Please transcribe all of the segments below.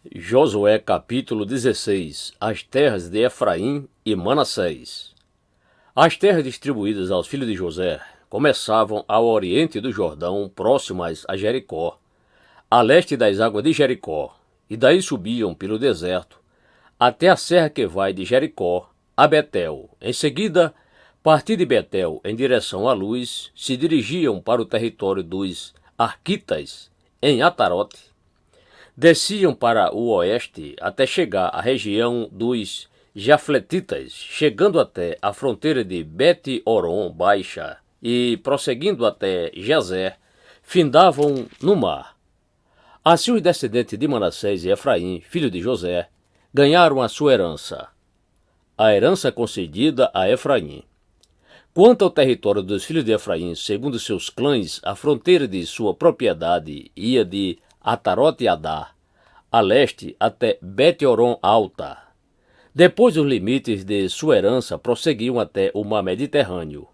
Josué capítulo 16. As terras de Efraim e Manassés. As terras distribuídas aos filhos de José começavam ao oriente do Jordão, próximas a Jericó, a leste das águas de Jericó, e daí subiam pelo deserto até a serra que vai de Jericó a Betel. Em seguida, partindo de Betel em direção à luz, se dirigiam para o território dos Arquitas, em Atarote. Desciam para o oeste até chegar à região dos Jafletitas, chegando até a fronteira de Bet-Oron Baixa e, prosseguindo até Jazer, findavam no mar. Assim os descendentes de Manassés e Efraim, filho de José, ganharam a sua herança, a herança concedida a Efraim. Quanto ao território dos filhos de Efraim, segundo seus clãs, a fronteira de sua propriedade ia de Atarote-Adá, a leste até Bet-Oron Alta. Depois os limites de sua herança prosseguiam até o mar Mediterrâneo.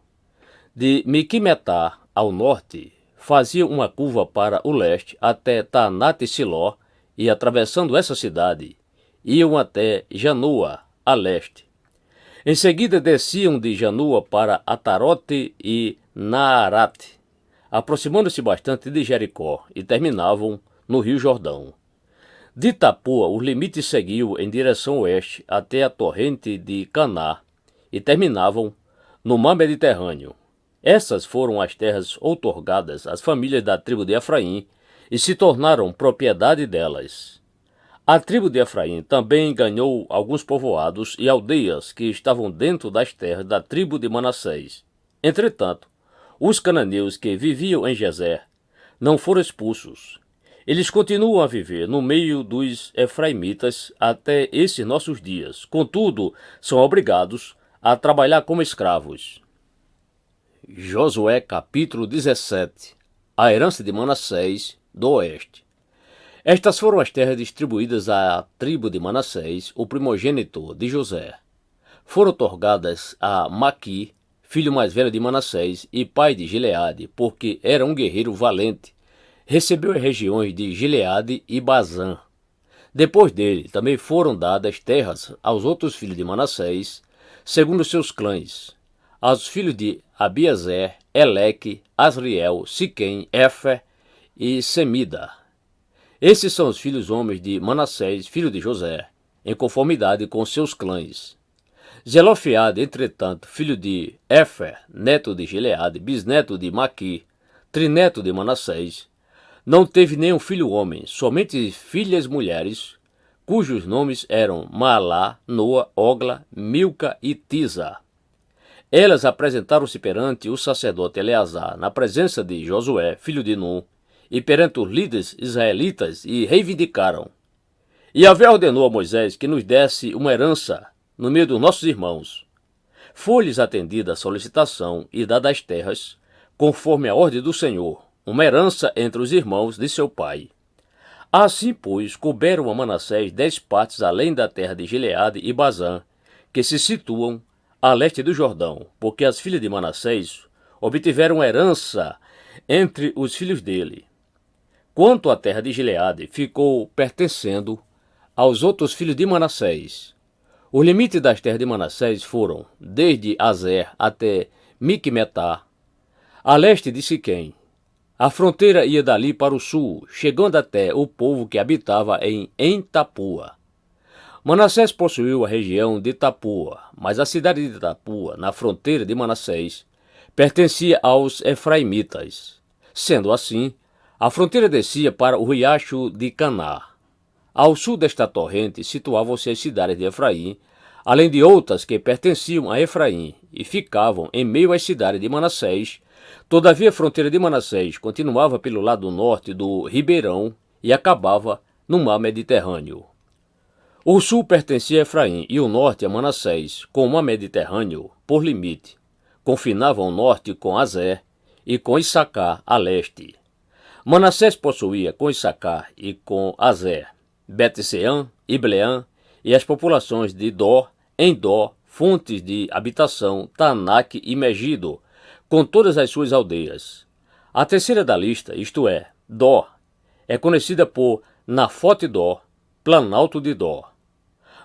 De Miquimetá ao norte, faziam uma curva para o leste até Tanate-Siló e, atravessando essa cidade, iam até Janoa, a leste. Em seguida desciam de Janoa para Atarote e Naarate, aproximando-se bastante de Jericó e terminavam no Rio Jordão. De Tapua, os limites seguiam em direção oeste até a torrente de Caná e terminavam no mar Mediterrâneo. Essas foram as terras outorgadas às famílias da tribo de Efraim e se tornaram propriedade delas. A tribo de Efraim também ganhou alguns povoados e aldeias que estavam dentro das terras da tribo de Manassés. Entretanto, os cananeus que viviam em Gezer não foram expulsos. Eles continuam a viver no meio dos efraimitas até esses nossos dias. Contudo, são obrigados a trabalhar como escravos. Josué capítulo 17. A herança de Manassés do oeste. Estas foram as terras distribuídas à tribo de Manassés, o primogênito de José. Foram otorgadas a Maqui, filho mais velho de Manassés e pai de Gileade, porque era um guerreiro valente. Recebeu as regiões de Gileade e Bazã. Depois dele, também foram dadas terras aos outros filhos de Manassés, segundo seus clãs, aos filhos de Abiezer, Eleque, Asriel, Siquém, Éfer e Semida. Esses são os filhos homens de Manassés, filho de José, em conformidade com seus clãs. Zelofeade, entretanto, filho de Éfer, neto de Gileade, bisneto de Maqui, trineto de Manassés, não teve nenhum filho homem, somente filhas mulheres, cujos nomes eram Maalá, Noa, Ogla, Milca e Tisa. Elas apresentaram-se perante o sacerdote Eleazar, na presença de Josué, filho de Num, e perante os líderes israelitas, e reivindicaram: E Yahvé ordenou a Moisés que nos desse uma herança no meio dos nossos irmãos. Foi-lhes atendida a solicitação e dada as terras, conforme a ordem do Senhor, uma herança entre os irmãos de seu pai. Assim, pois, couberam a Manassés 10 partes além da terra de Gileade e Bazã, que se situam a leste do Jordão, porque as filhas de Manassés obtiveram herança entre os filhos dele. Quanto à terra de Gileade, ficou pertencendo aos outros filhos de Manassés. Os limites das terras de Manassés foram desde Azer até Miquimetá, a leste de Siquém. A fronteira ia dali para o sul, chegando até o povo que habitava em Tapua. Manassés possuiu a região de Tapua, mas a cidade de Tapua, na fronteira de Manassés, pertencia aos efraimitas. Sendo assim, a fronteira descia para o riacho de Caná. Ao sul desta torrente situavam-se as cidades de Efraim, além de outras que pertenciam a Efraim e ficavam em meio às cidades de Manassés. Todavia a fronteira de Manassés continuava pelo lado norte do Ribeirão e acabava no mar Mediterrâneo. O sul pertencia a Efraim e o norte a Manassés, com o mar Mediterrâneo por limite. Confinavam o norte com Azer e com Issacar a leste. Manassés possuía com Issacar e com Azer, Bet-Seã, Ibleã e as populações de Dor, Endor, fontes de habitação, Taanaque e Megido, com todas as suas aldeias. A terceira da lista, isto é, Dor, é conhecida por Nafote Dor, Planalto de Dor.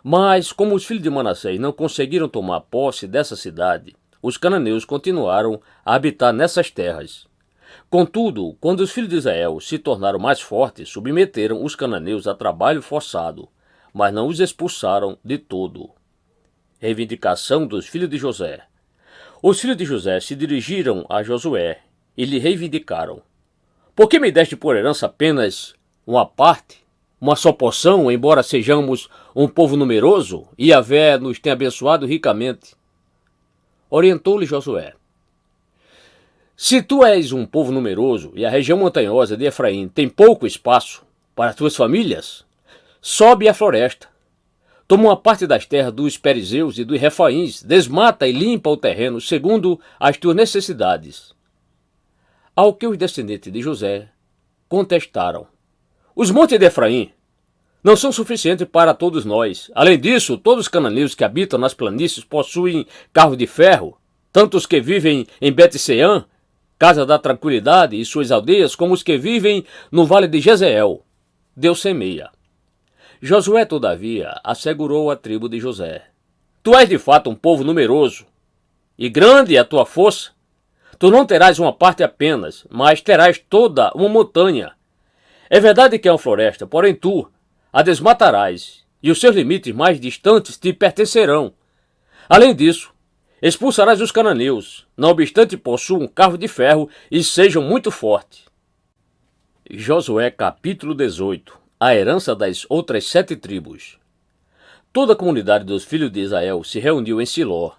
Mas, como os filhos de Manassés não conseguiram tomar posse dessa cidade, os cananeus continuaram a habitar nessas terras. Contudo, quando os filhos de Israel se tornaram mais fortes, submeteram os cananeus a trabalho forçado, mas não os expulsaram de todo. Reivindicação dos filhos de José. Os filhos de José se dirigiram a Josué e lhe reivindicaram: por que me deste por herança apenas uma parte, uma só porção, embora sejamos um povo numeroso e Yahvé nos tenha abençoado ricamente? Orientou-lhe Josué: se tu és um povo numeroso e a região montanhosa de Efraim tem pouco espaço para tuas famílias, sobe à floresta. Toma uma parte das terras dos perizeus e dos refaíns, desmata e limpa o terreno segundo as tuas necessidades. Ao que os descendentes de José contestaram: os montes de Efraim não são suficientes para todos nós. Além disso, todos os cananeus que habitam nas planícies possuem carros de ferro, tanto os que vivem em Bet-Seã, casa da tranquilidade, e suas aldeias, como os que vivem no vale de Jezeel. Deus semeia. Josué, todavia, assegurou à tribo de José: tu és de fato um povo numeroso, e grande é a tua força. Tu não terás uma parte apenas, mas terás toda uma montanha. É verdade que é uma floresta, porém tu a desmatarás, e os seus limites mais distantes te pertencerão. Além disso, expulsarás os cananeus, não obstante possuam um carro de ferro e sejam muito fortes. Josué capítulo 18. A herança das outras 7 tribos. Toda a comunidade dos filhos de Israel se reuniu em Siló,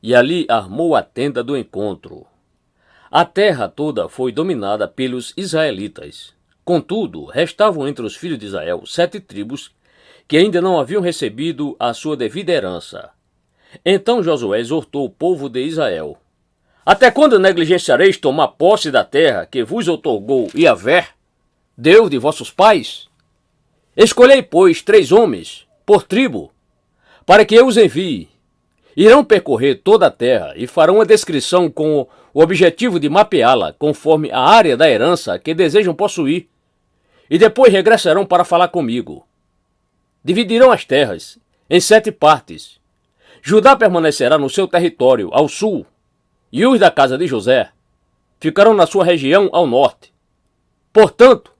e ali armou a tenda do encontro. A terra toda foi dominada pelos israelitas. Contudo, restavam entre os filhos de Israel 7 tribos que ainda não haviam recebido a sua devida herança. Então Josué exortou o povo de Israel: até quando negligenciareis tomar posse da terra que vos outorgou Yahvé, Deus de vossos pais? Escolhei, pois, 3 homens por tribo, para que eu os envie. Irão percorrer toda a terra e farão uma descrição com o objetivo de mapeá-la conforme a área da herança que desejam possuir, e depois regressarão para falar comigo. Dividirão as terras em 7 partes. Judá permanecerá no seu território ao sul, e os da casa de José ficarão na sua região ao norte. Portanto,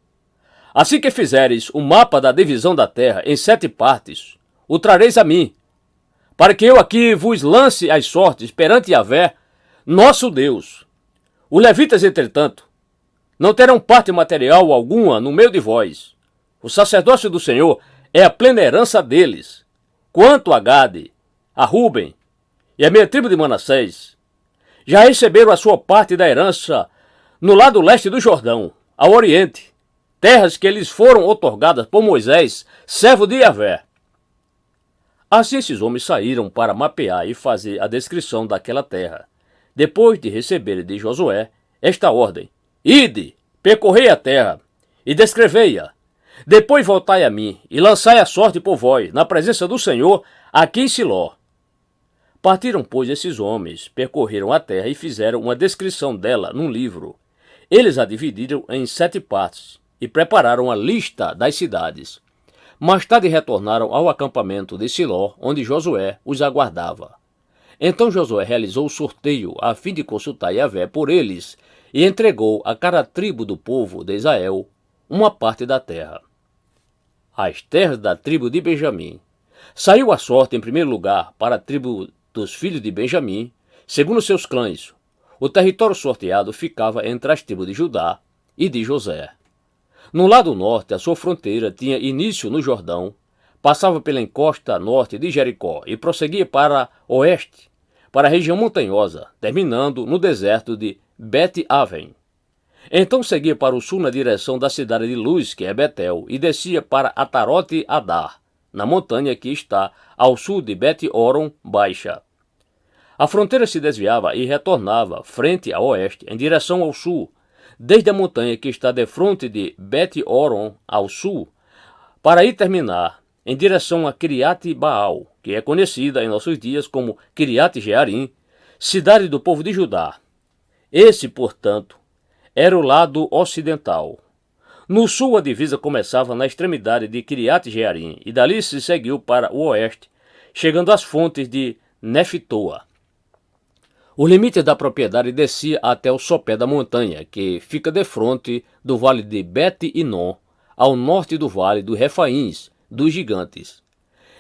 assim que fizeres o mapa da divisão da terra em 7 partes, o trareis a mim, para que eu aqui vos lance as sortes perante Yahvé, nosso Deus. Os levitas, entretanto, não terão parte material alguma no meio de vós. O sacerdócio do Senhor é a plena herança deles. Quanto a Gade, a Ruben e a minha tribo de Manassés, já receberam a sua parte da herança no lado leste do Jordão, ao oriente, terras que lhes foram outorgadas por Moisés, servo de Yahvé. Assim esses homens saíram para mapear e fazer a descrição daquela terra, depois de receberem de Josué esta ordem: ide, percorrei a terra e descrevei-a. Depois voltai a mim e lançai a sorte por vós, na presença do Senhor, aqui em Siló. Partiram, pois, esses homens, percorreram a terra e fizeram uma descrição dela num livro. Eles a dividiram em 7 partes e prepararam a lista das cidades. Mais tarde retornaram ao acampamento de Siló, onde Josué os aguardava. Então Josué realizou o sorteio a fim de consultar Yahvé por eles e entregou a cada tribo do povo de Israel uma parte da terra. As terras da tribo de Benjamim. Saiu a sorte em primeiro lugar para a tribo dos filhos de Benjamim, segundo seus clãs. O território sorteado ficava entre as tribos de Judá e de José. No lado norte, a sua fronteira tinha início no Jordão, passava pela encosta norte de Jericó e prosseguia para oeste, para a região montanhosa, terminando no deserto de Bet-Aven. Então seguia para o sul na direção da cidade de Luz, que é Betel, e descia para Atarote-Adar, na montanha que está ao sul de Bet-Oron Baixa. A fronteira se desviava e retornava frente a oeste, em direção ao sul, desde a montanha que está defronte de Bet-Oron ao sul, para aí terminar em direção a Kiriat-Baal, que é conhecida em nossos dias como Kiriat-Jearim, cidade do povo de Judá. Esse, portanto, era o lado ocidental. No sul, a divisa começava na extremidade de Kiriat Jearim e dali se seguiu para o oeste, chegando às fontes de Neftoa. O limite da propriedade descia até o sopé da montanha, que fica defronte do vale de Bet-Inon, ao norte do vale dos Refaíns, dos gigantes.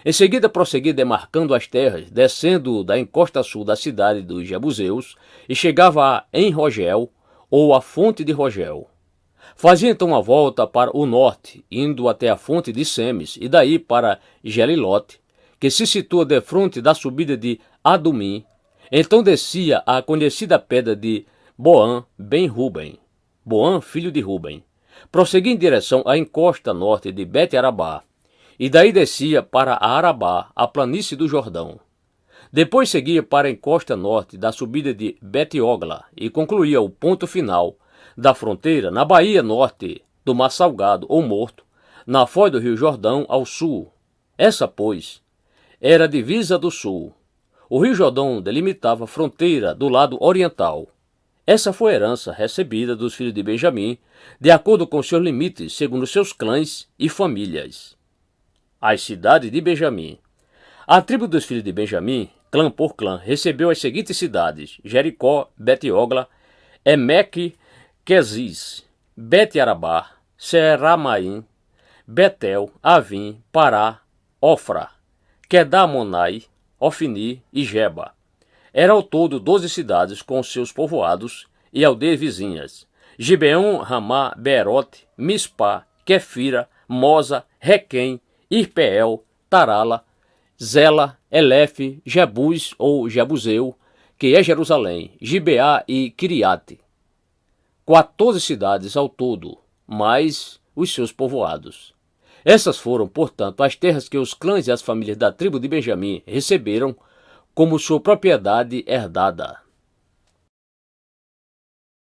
Em seguida prosseguia demarcando as terras, descendo da encosta sul da cidade dos Jebuseus e chegava a En-Rogel, ou a fonte de Rogel. Fazia então uma volta para o norte, indo até a fonte de Semes e daí para Gelilote, que se situa defronte da subida de Adumim. Então descia a conhecida pedra de Boan ben Ruben, Boan filho de Ruben. Prosseguia em direção à encosta norte de Bet-Arabá, e daí descia para a Arabá, a planície do Jordão. Depois seguia para a encosta norte da subida de Bet-Ogla e concluía o ponto final da fronteira na baía norte do Mar Salgado ou Morto, na foz do rio Jordão ao sul. Essa, pois, era a divisa do sul. O rio Jordão delimitava a fronteira do lado oriental. Essa foi a herança recebida dos filhos de Benjamim, de acordo com seus limites, segundo seus clãs e famílias. As cidades de Benjamim. A tribo dos filhos de Benjamim, clã por clã, recebeu as seguintes cidades: Jericó, Bet-Ogla, Emeque, Quezis, Bet-Arabá, Seramaim, Betel, Avim, Pará, Ofra, Quedamonai, Ofni e Geba. Eram ao todo 12 cidades com seus povoados e aldeias vizinhas: Gibeon, Ramá, Beerote, Mispá, Quefira, Moza, Requém, Irpeel, Tarala, Zela, Elefe, Jebus ou Jebuseu, que é Jerusalém, Gibeá e Quiriate. 14 cidades ao todo, mais os seus povoados. Essas foram, portanto, as terras que os clãs e as famílias da tribo de Benjamim receberam como sua propriedade herdada.